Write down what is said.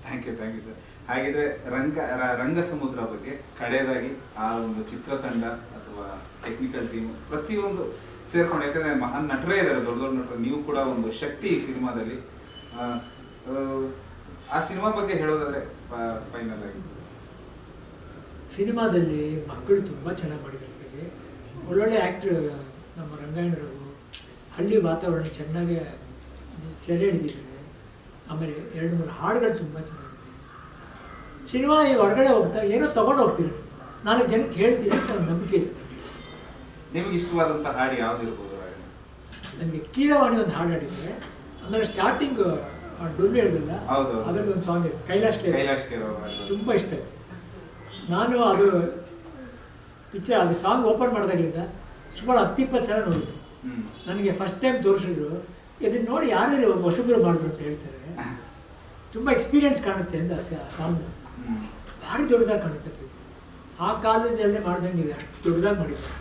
Thank you sir. ಹಾಗಿದ್ರೆ ರಂಗ ಸಮುದ್ರ ಬಗ್ಗೆ ಕಡೆಯದಾಗಿ ಆ ಒಂದು ಚಿತ್ರತಂಡ ಅಥವಾ ಟೆಕ್ನಿಕಲ್ ಟೀಮ್ ಪ್ರತಿಯೊಂದು ಸೇರ್ಕೊಂಡು, ಯಾಕಂದ್ರೆ ಮಹಾನ್ ನಟರೇ ಇದ್ದಾರೆ, ದೊಡ್ಡ ದೊಡ್ಡ ನಟರು, ನೀವು ಕೂಡ ಒಂದು ಶಕ್ತಿ ಈ ಸಿನಿಮಾದಲ್ಲಿ. ಆ ಸಿನಿಮಾ ಬಗ್ಗೆ ಹೇಳೋದಾದ್ರೆ ಫೈನಲ್ ಆಗಿ. ಸಿನಿಮಾದಲ್ಲಿ ಮಕ್ಕಳು ತುಂಬ ಚೆನ್ನಾಗಿ ಮಾಡಿದ್ದಾರೆ. ಒಳ್ಳೊಳ್ಳೆ ಆ್ಯಕ್ಟ್ರ್ ನಮ್ಮ ರಂಗಾಯಣರು ಹಳ್ಳಿ ವಾತಾವರಣ ಚೆನ್ನಾಗಿ ಸೆರೆ ಹಿಡಿದಿದ್ದಾರೆ. ಆಮೇಲೆ 2-3 ಹಾಡುಗಳು ತುಂಬ ಚೆನ್ನಾಗಿದೆ. ಸಿನಿಮಾ ಈ ಹೊರಗಡೆ ಹೋಗ್ತಾ ಏನೋ ತೊಗೊಂಡು ಹೋಗ್ತೀರಿ, 4 ಜನಕ್ಕೆ ಹೇಳ್ತೀರಿ ಅಂತ ಒಂದು ನಂಬಿಕೆ ಇದೆ. ನಿಮ್ಗೆ ಇಷ್ಟವಾದಂಥ ಹಾಡು ಯಾವ್ದಿರ್ಬೋದು? ನನಗೆ ಕೀರವಾಣಿ ಒಂದು ಹಾಡು ಹಾಡಿದ್ರೆ, ಆಮೇಲೆ ಸ್ಟಾರ್ಟಿಂಗ್ ಡೊಳ್ಳು ಹೇಳಿದ್ರಲ್ಲ, ಅದರಲ್ಲಿ ಒಂದು ಸಾಂಗ್ ಇದೆ ಕೈಲಾಶ್ ಕೇರ್, ತುಂಬ ಇಷ್ಟ ಇದೆ. ನಾನು ಅದು ಪಿಕ್ಚರ್ ಅದು ಸಾಂಗ್ ಓಪನ್ ಮಾಡಿದಾಗಲಿಂದ ಸುಮಾರು 10-20 ಸಲ ನೋಡಿದ್ದೆ. ನನಗೆ ಫಸ್ಟ್ ಟೈಮ್ ತೋರಿಸಿದ್ರು, ಇದನ್ನು ನೋಡಿ ಯಾರ್ಯಾರು ಹೊಸಬರು ಮಾಡಿದ್ರು ಅಂತ ಹೇಳ್ತಾರೆ. ತುಂಬ ಎಕ್ಸ್ಪೀರಿಯನ್ಸ್ ಕಾಣುತ್ತೆ ಅಂತ ಸಾಂಗ್ ಭಾರಿ ದೊಡ್ಡದಾಗಿ ಕಾಣುತ್ತೆ. ಆ ಕಾಲದಿಂದಲೇ ಮಾಡ್ದಂಗೆ ಇದೆ, ಅಷ್ಟು ದೊಡ್ಡದಾಗಿ ಮಾಡಿದ್ದಾರೆ.